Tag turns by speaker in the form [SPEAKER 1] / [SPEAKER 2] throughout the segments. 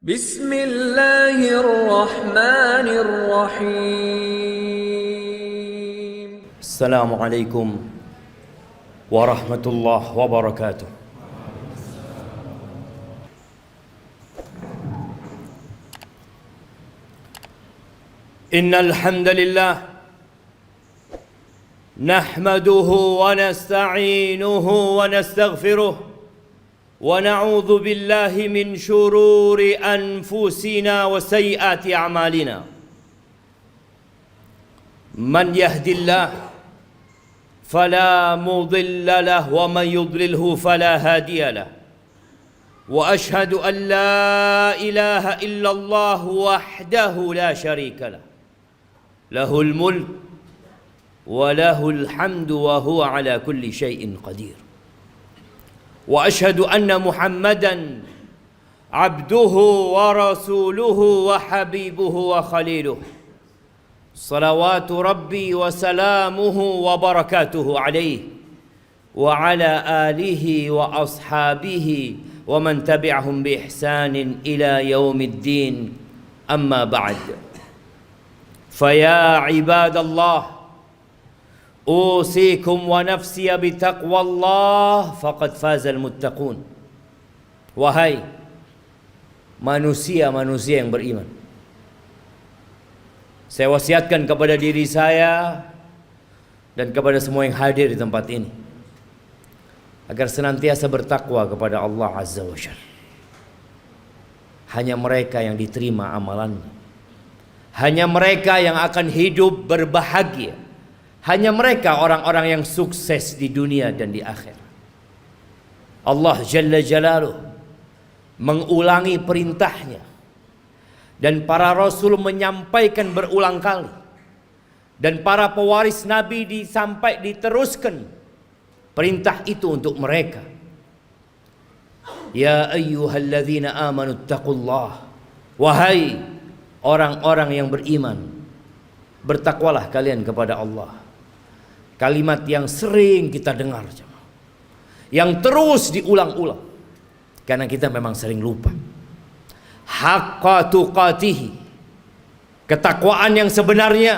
[SPEAKER 1] Bismillahirrahmanirrahim.
[SPEAKER 2] Assalamualaikum warahmatullahi wabarakatuh. Innal hamdalillah nahmaduhu wa nasta'inuhu wa nastaghfiruh wa na'udzu billahi min shururi anfusina wa sayyiati a'malina. Man yahdillah fala mudilla lahu wa man yudlilhu fala hadiya lahu. Wa ashhadu an la ilaha illallah wahdahu la syarika lahu. Lahul mulk wa lahul hamdu wa huwa ala kulli syai'in qadir. Wa ashhadu anna Muhammadan abduhu wa rasuluhu wa habibuhu wa khaliluhu. Salawatu rabbi wa salamuhu wa barakatuhu alaihi wa ala alihi wa ashabihi wa man tabi'ahum bi ihsanin ila yaumiddin. Amma ba'd. Faya ibadallah, usikum wa nafsiya bitaqwallah faqad fazal muttaqun. Wahai manusia-manusia yang beriman, saya wasiatkan kepada diri saya dan kepada semua yang hadir di tempat ini agar senantiasa bertakwa kepada Allah Azza wa Jalla. Hanya mereka yang diterima amalannya, hanya mereka yang akan hidup berbahagia, hanya mereka orang-orang yang sukses di dunia dan di akhirat. Allah Jalla Jalaluh mengulangi perintahnya, dan para rasul menyampaikan berulang kali, dan para pewaris Nabi diteruskan perintah itu untuk mereka. Ya ayyuhalladzina amanu taqullah, wahai orang-orang yang beriman, bertakwalah kalian kepada Allah. Kalimat yang sering kita dengar, yang terus diulang-ulang, karena kita memang sering lupa. Haqqa tuqatihi, ketakwaan yang sebenarnya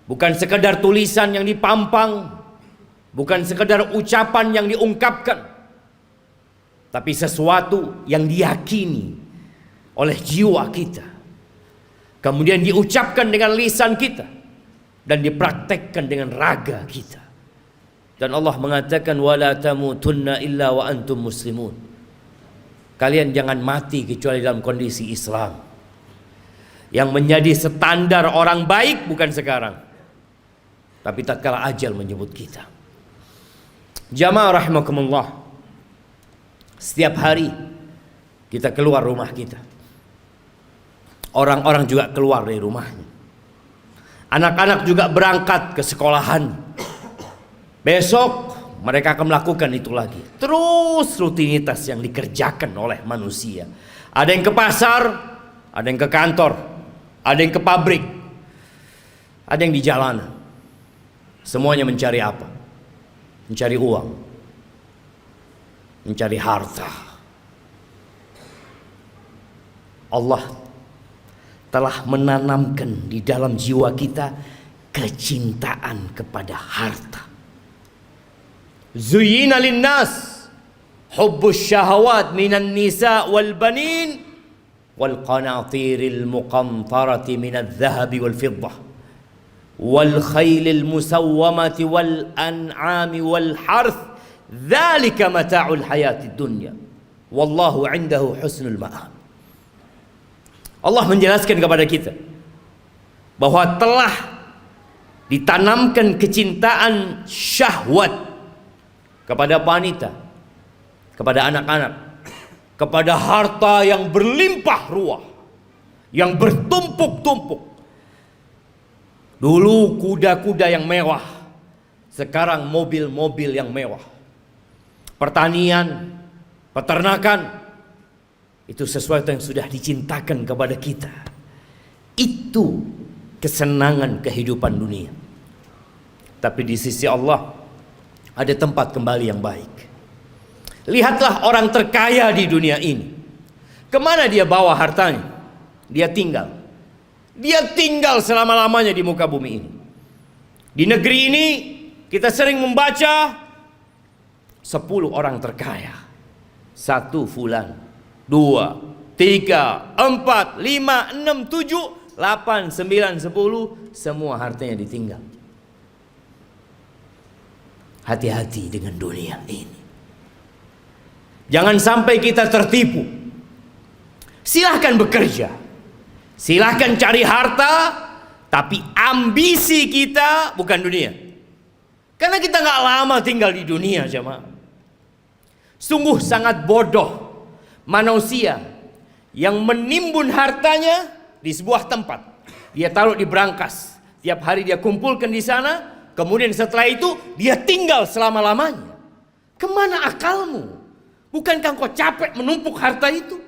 [SPEAKER 2] bukan sekedar tulisan yang dipampang, bukan sekedar ucapan yang diungkapkan, tapi sesuatu yang diyakini oleh jiwa kita, kemudian diucapkan dengan lisan kita, dan dipraktekkan dengan raga kita. Dan Allah mengatakan wala tamutunna illa wa antum muslimun. Kalian jangan mati kecuali dalam kondisi Islam. Yang menjadi standar orang baik bukan sekarang, tapi tatkala ajal menyebut kita. Jamaah rahimakumullah, setiap hari kita keluar rumah kita, orang-orang juga keluar dari rumahnya. Anak-anak juga berangkat ke sekolahan. Besok mereka akan melakukan itu lagi. Terus rutinitas yang dikerjakan oleh manusia. Ada yang ke pasar, ada yang ke kantor, ada yang ke pabrik, ada yang di jalanan. Semuanya mencari apa? Mencari uang, mencari harta. Allah telah menanamkan di dalam jiwa kita kecintaan kepada harta. Zuyyina linnas hubbus syahawat minan nisa wal banin wal qanatiril muqantarati minadh dhahabi wal fiddah wal khaylil musawwamati wal an'ami wal harth dzalika mata'ul hayatid dunya wallahu 'indahu husnul ma'ab. Allah menjelaskan kepada kita bahwa telah ditanamkan kecintaan syahwat kepada wanita, kepada anak-anak, kepada harta yang berlimpah ruah, yang bertumpuk-tumpuk. Dulu kuda-kuda yang mewah, sekarang mobil-mobil yang mewah. Pertanian, peternakan, itu sesuatu yang sudah dicintakan kepada kita. Itu kesenangan kehidupan dunia. Tapi di sisi Allah ada tempat kembali yang baik. Lihatlah orang terkaya di dunia ini. Kemana dia bawa hartanya? Dia tinggal. Dia tinggal selama-lamanya di muka bumi ini. Di negeri ini kita sering membaca 10 orang terkaya. 1 fulan, 2, 3, 4, 5, 6, 7, 8, 9, 10, semua hartanya ditinggal. Hati-hati dengan dunia ini. Jangan sampai kita tertipu. Silahkan bekerja, silahkan cari harta, tapi ambisi kita bukan dunia. Karena kita gak lama tinggal di dunia, jemaah. Sungguh sangat bodoh manusia yang menimbun hartanya di sebuah tempat. Dia taruh di brankas, tiap hari dia kumpulkan di sana, kemudian setelah itu dia tinggal selama-lamanya. Kemana akalmu? Bukankah kau capek menumpuk harta itu?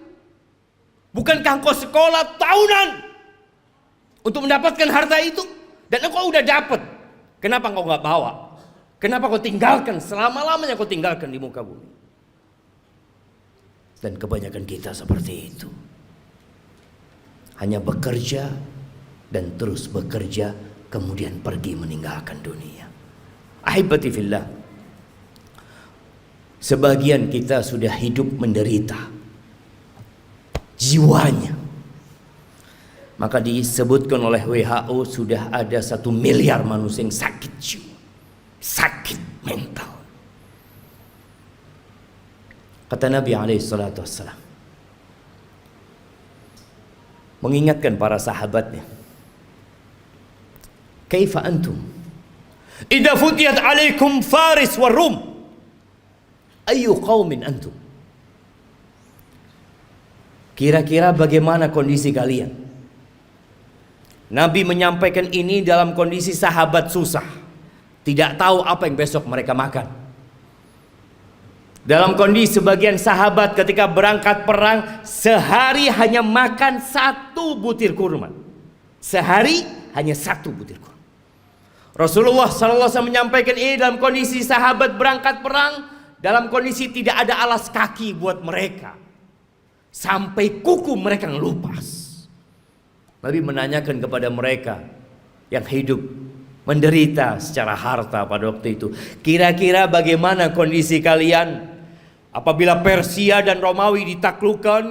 [SPEAKER 2] Bukankah engkau sekolah tahunan untuk mendapatkan harta itu? Dan engkau udah dapat. Kenapa engkau nggak bawa? Kenapa kau tinggalkan selama-lamanya kau tinggalkan di muka bumi? Dan kebanyakan kita seperti itu. Hanya bekerja dan terus bekerja, kemudian pergi meninggalkan dunia. Ahibati fillah. Sebagian kita sudah hidup menderita jiwanya. Maka disebutkan oleh WHO sudah ada 1 miliar manusia yang sakit jiwa, sakit mental. Kata Nabi SAW, mengingatkan para sahabatnya, kaifa antum idza futiyat alaikum Faris wa Rum, ayu qaumin antum? Kira-kira bagaimana kondisi kalian? Nabi menyampaikan ini dalam kondisi sahabat susah, tidak tahu apa yang besok mereka makan. Dalam kondisi sebagian sahabat ketika berangkat perang, sehari hanya makan 1 butir kurma. Sehari hanya 1 butir kurma. Rasulullah SAW menyampaikan ini dalam kondisi sahabat berangkat perang, dalam kondisi tidak ada alas kaki buat mereka. Sampai kuku mereka ngelupas. Nabi menanyakan kepada mereka yang hidup menderita secara harta pada waktu itu, kira-kira bagaimana kondisi kalian apabila Persia dan Romawi ditaklukkan,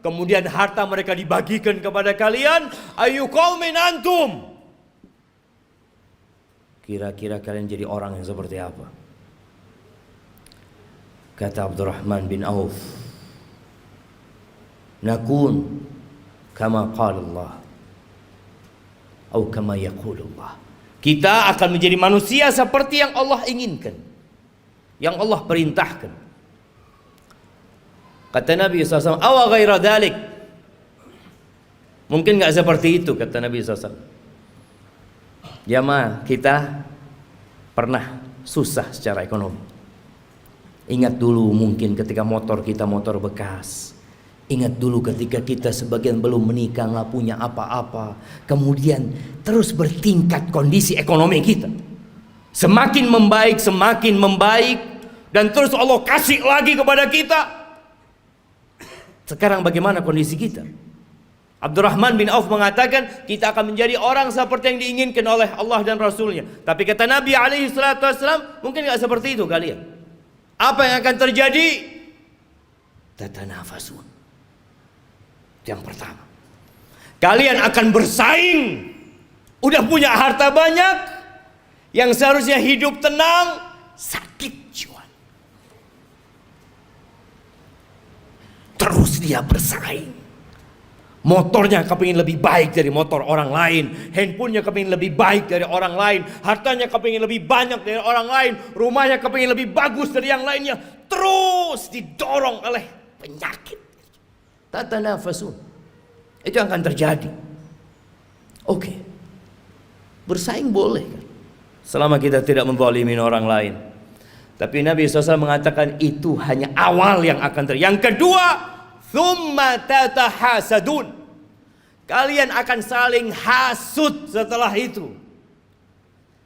[SPEAKER 2] kemudian harta mereka dibagikan kepada kalian? Ayu qaumin antum? Kira-kira kalian jadi orang yang seperti apa? Kata Abdurrahman bin Auf, nakun kama qala Allah atau kama yaqulu Allah. Kita akan menjadi manusia seperti yang Allah inginkan, yang Allah perintahkan. Kata Nabi SAW, awa ghaira dhalik, mungkin gak seperti itu, kata Nabi SAW. Jamaah, kita pernah susah secara ekonomi. Ingat dulu mungkin ketika motor kita motor bekas. Ingat dulu ketika kita sebagian belum menikah, nggak punya apa-apa. Kemudian terus bertingkat kondisi ekonomi kita. Semakin membaik. Dan terus Allah kasih lagi kepada kita. Sekarang bagaimana kondisi kita? Abdurrahman bin Auf mengatakan kita akan menjadi orang seperti yang diinginkan oleh Allah dan Rasulnya. Tapi kata Nabi SAW, mungkin nggak seperti itu kalian. Apa yang akan terjadi? Tatanafasun. Yang pertama, kalian akan bersaing. Udah punya harta banyak, yang seharusnya hidup tenang, sakit jiwa. Terus dia bersaing. Motornya kepingin lebih baik dari motor orang lain, handphonenya kepingin lebih baik dari orang lain, hartanya kepingin lebih banyak dari orang lain, rumahnya kepingin lebih bagus dari yang lainnya. Terus didorong oleh penyakit. Tatanafasun. Itu yang akan terjadi. Oke. Bersaing boleh kan, selama kita tidak menzalimi orang lain. Tapi Nabi SAW mengatakan itu hanya awal yang akan terjadi. Yang kedua, thumma tatahasadun. Kalian akan saling hasut setelah itu.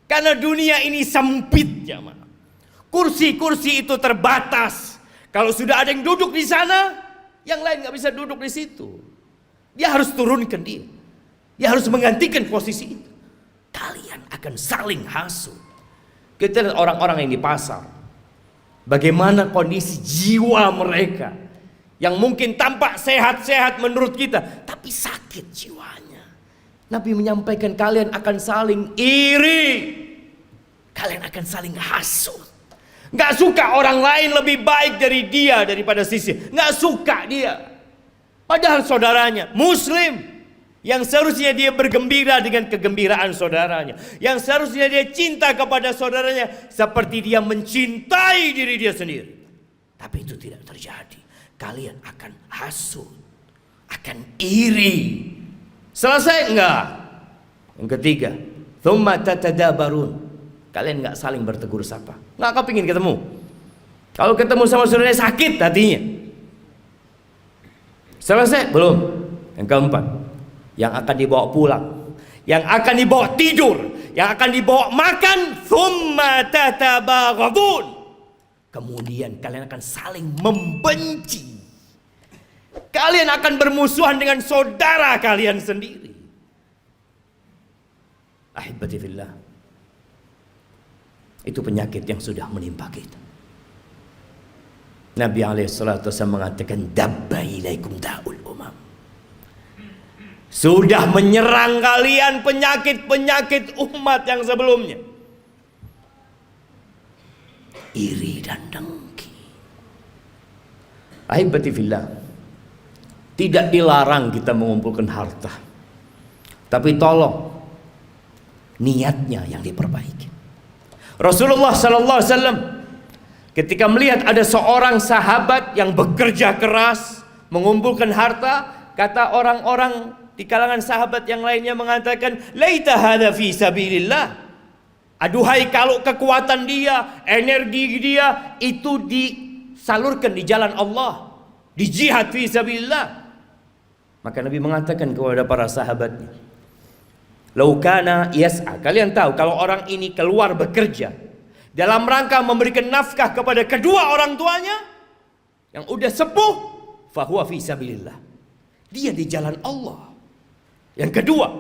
[SPEAKER 2] Karena dunia ini sempit, jamaah. Kursi-kursi itu terbatas. Kalau sudah ada yang duduk di sana, Yang lain nggak bisa duduk di situ. Dia harus turunkan dia. Dia harus menggantikan posisi itu. Kalian akan saling hasut. Kita lihat orang-orang yang di pasar. Bagaimana kondisi jiwa mereka. Yang mungkin tampak sehat-sehat menurut kita, tapi sakit jiwanya. Nabi menyampaikan kalian akan saling iri. Kalian akan saling hasut. Gak suka orang lain lebih baik dari dia daripada sisi. Gak suka dia. Padahal saudaranya Muslim, yang seharusnya dia bergembira dengan kegembiraan saudaranya, yang seharusnya dia cinta kepada saudaranya seperti dia mencintai diri dia sendiri. Tapi itu tidak terjadi. Kalian akan hasut, akan iri. Selesai enggak? Yang ketiga, thumma tatadabarun. Kalian nggak saling bertegur sapa, nggak kepingin ketemu. Kalau ketemu sama saudaranya sakit hatinya. Selesai belum? Yang keempat, yang akan dibawa pulang, yang akan dibawa tidur, yang akan dibawa makan, thumma tatabaghadun. Kemudian kalian akan saling membenci. Kalian akan bermusuhan dengan saudara kalian sendiri. Ahibati fillah. Itu penyakit yang sudah menimpa kita. Nabi alaihissalatu wassalam mengatakan, dabba ilaikum da'ul umam. Sudah menyerang kalian penyakit-penyakit umat yang sebelumnya. Iri dan dengki. Ahibati fillah. Tidak dilarang kita mengumpulkan harta. Tapi tolong niatnya yang diperbaiki. Rasulullah sallallahu alaihi wasallam ketika melihat ada seorang sahabat yang bekerja keras mengumpulkan harta, kata orang-orang di kalangan sahabat yang lainnya mengatakan, laita hadza fi sabilillah. Aduhai kalau kekuatan dia, energi dia itu disalurkan di jalan Allah, di jihad fi sabilillah. Maka Nabi mengatakan kepada para sahabatnya, laukana yas'a. Kalian tahu kalau orang ini keluar bekerja dalam rangka memberikan nafkah kepada kedua orang tuanya yang udah sepuh, fahuwa fi sabilillah. Dia di jalan Allah. Yang kedua,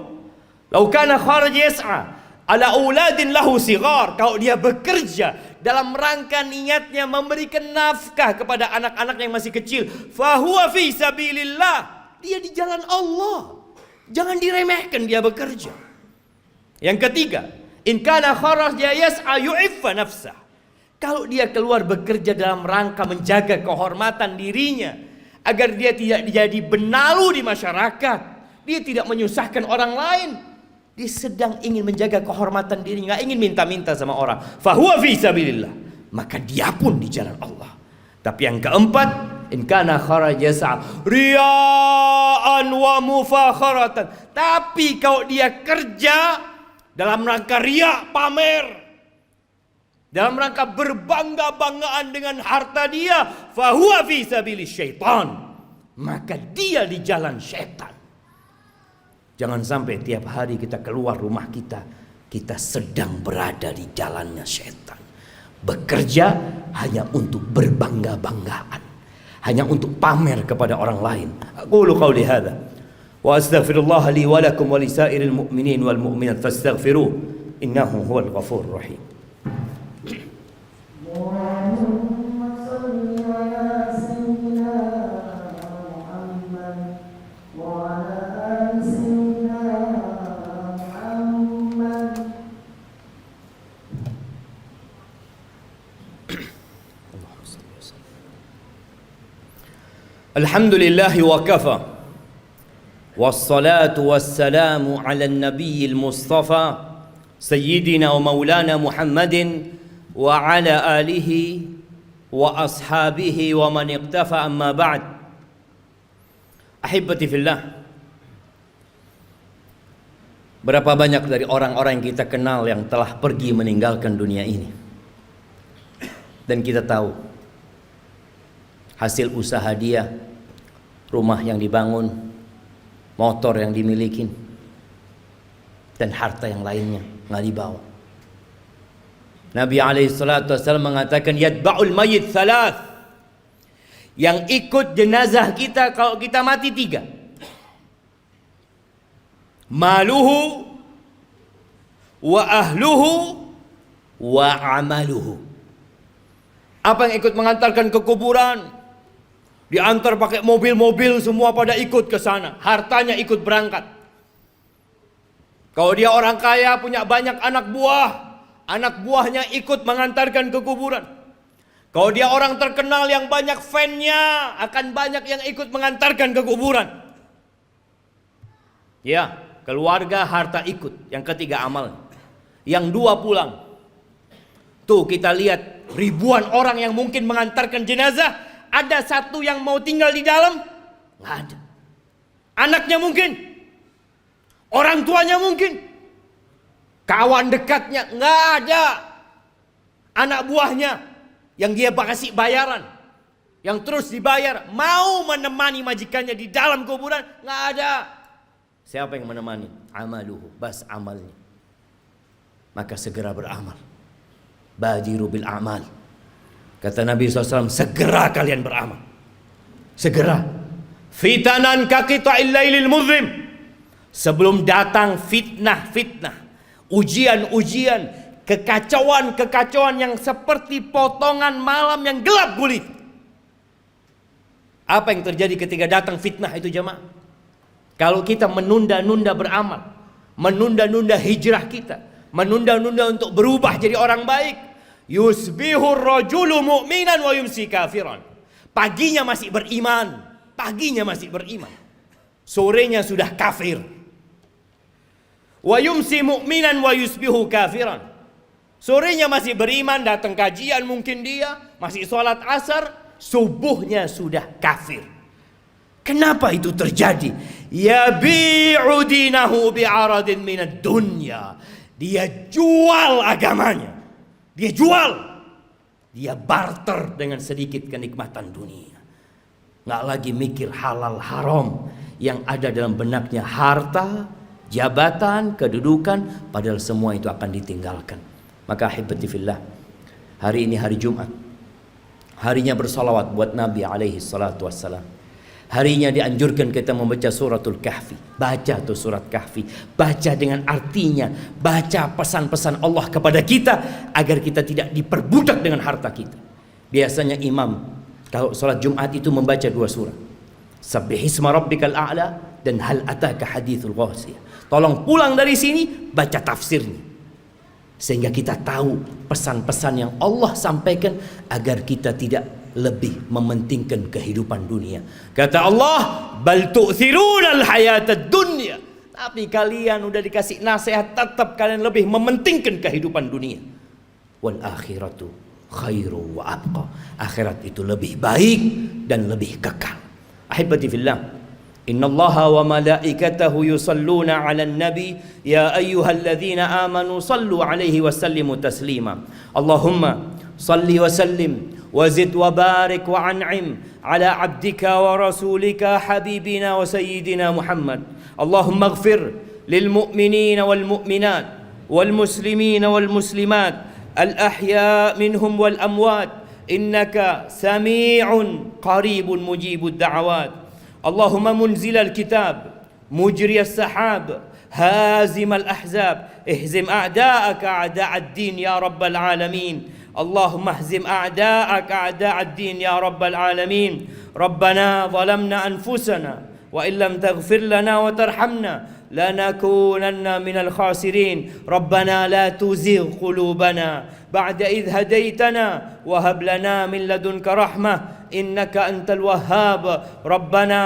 [SPEAKER 2] laukana kharaj yas'a ala auladin lahu sighar. Kalau dia bekerja dalam rangka niatnya memberikan nafkah kepada anak-anak yang masih kecil, fahuwa fi sabilillah. Dia di jalan Allah. Jangan diremehkan dia bekerja. Yang ketiga, in kana kharaja yas'a yu'iffa nafsah. Kalau dia keluar bekerja dalam rangka menjaga kehormatan dirinya, agar dia tidak jadi benalu di masyarakat, dia tidak menyusahkan orang lain, dia sedang ingin menjaga kehormatan dirinya, nggak ingin minta-minta sama orang, fahuwa fi sabilillah, maka dia pun di jalan Allah. Tapi yang keempat, in kana kharaja yas'a riya'an wa mufakharatan. Tapi kalau dia kerja dalam rangka riya, pamer, dalam rangka berbangga-banggaan dengan harta dia, fahuwa fi sabilis syaitan, maka dia di jalan syaitan. Jangan sampai tiap hari kita keluar rumah kita, kita sedang berada di jalannya syaitan. Bekerja hanya untuk berbangga-banggaan, hanya untuk pamer kepada orang lain. Aqulu qawli hadza wa astaghfirullah li wa lakum wa lisairil mu'minin wal mu'minat fastaghfiruh innahu huwal ghafurur rahim. Alhamdulillah wa kafa wassalatu wassalamu ala nabiyil mustafa sayyidina wa maulana Muhammadin wa ala alihi wa ashabihi wa man iqtafa, amma ba'd. Ahibati fillah, berapa banyak dari orang-orang yang kita kenal yang telah pergi meninggalkan dunia ini, dan kita tahu hasil usaha dia, rumah yang dibangun, motor yang dimiliki, dan harta yang lainnya nggak dibawa. Nabi alaihissalatu wassalam mengatakan, yatba'ul mayyit thalath. Yang ikut jenazah kita kalau kita mati 3. Maluhu wa ahluhu wa amaluhu. Apa yang ikut mengantarkan ke kuburan? Diantar pakai mobil-mobil, semua pada ikut ke sana. Hartanya ikut berangkat. Kalau dia orang kaya, punya banyak anak buah, anak buahnya ikut mengantarkan ke kuburan. Kalau dia orang terkenal yang banyak fan-nya, akan banyak yang ikut mengantarkan ke kuburan. Ya, keluarga, harta ikut. Yang ketiga amal. Yang 2 pulang. Tuh kita lihat ribuan orang yang mungkin mengantarkan jenazah. Ada 1 yang mau tinggal di dalam? Nggak ada. Anaknya mungkin. Orang tuanya mungkin. Kawan dekatnya? Nggak ada. Anak buahnya yang dia kasih bayaran, yang terus dibayar, mau menemani majikannya di dalam kuburan? Nggak ada. Siapa yang menemani? Amaluhu, bas amalnya. Maka segera beramal. Badiru bil amal. Kata Nabi SAW, segera kalian beramal. Segera. Fitanan kaqita'il lailil muzlim. Sebelum datang fitnah-fitnah, ujian-ujian, kekacauan-kekacauan yang seperti potongan malam yang gelap gulit. Apa yang terjadi ketika datang fitnah itu jemaah? Kalau kita menunda-nunda beramal, menunda-nunda hijrah kita, menunda-nunda untuk berubah jadi orang baik, yusbihur rajulu mu'minan wa yumsi kafiran. Paginya masih beriman, sorenya sudah kafir. Wa yumsi mu'minan wa yusbihu kafiran. Sorenya masih beriman, datang kajian mungkin dia, masih sholat asar, subuhnya sudah kafir. Kenapa itu terjadi? Yabi'u dinahu bi'aradin minad dunya. Dia jual agamanya. Dia jual. Dia barter dengan sedikit kenikmatan dunia. Nggak lagi mikir halal haram. Yang ada dalam benaknya harta, jabatan, kedudukan, padahal semua itu akan ditinggalkan. Maka ahibati fillah, hari ini hari Jumat, harinya bersalawat buat Nabi alaihi salatu wassalam. Harinya dianjurkan kita membaca suratul Kahfi. Baca tuh surat Kahfi, baca dengan artinya, baca pesan-pesan Allah kepada kita agar kita tidak diperbudak dengan harta kita. Biasanya imam kalau sholat Jumat itu membaca 2 surah, Sabbihisma rabbikal a'la dan hal ataka hadithul ghasiyah. Tolong pulang dari sini baca tafsirnya, sehingga kita tahu pesan-pesan yang Allah sampaikan agar kita tidak lebih mementingkan kehidupan dunia. Kata Allah, bal tu'thirunal hayatad dunya. Tapi kalian udah dikasih nasihat, tetap kalian lebih mementingkan kehidupan dunia. Wal akhiratu khairu wa abqa. Akhirat itu lebih baik dan lebih kekal. Ahibati fillah, innallaha wa malaikatahu yusalluna 'alan nabi ya ayyuhalladzina amanu sallu 'alaihi wa sallimu taslima. Allahumma salli wa sallim وزد وبارك وأنعم على عبدك ورسولك حبيبنا وسيدنا محمد. اللهم اغفر للمؤمنين والمؤمنات والمسلمين والمسلمات الأحياء منهم والأموات إنك سميع قريب مجيب الدعوات. اللهم منزل الكتاب مجري السحاب هازم الأحزاب اهزم أعداءك أعداء الدين يا رب العالمين. اللهم اهزم أعداءك أعداء الدين يا رب العالمين. ربنا ظلمنا أنفسنا وإن لم تغفر لنا وترحمنا لنكونن من الخاسرين. ربنا لا تزغ قلوبنا بعد إذ هديتنا وهب لنا من لدنك رحمة إنك أنت الوهاب. ربنا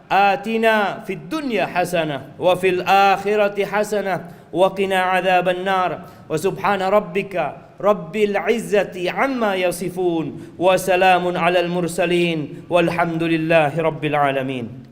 [SPEAKER 2] آتنا في الدنيا حسنة وفي الآخرة حسنة وقنا عذاب النار. وسبحان ربك رب العزة عما يصفون وسلام على المرسلين والحمد لله رب العالمين.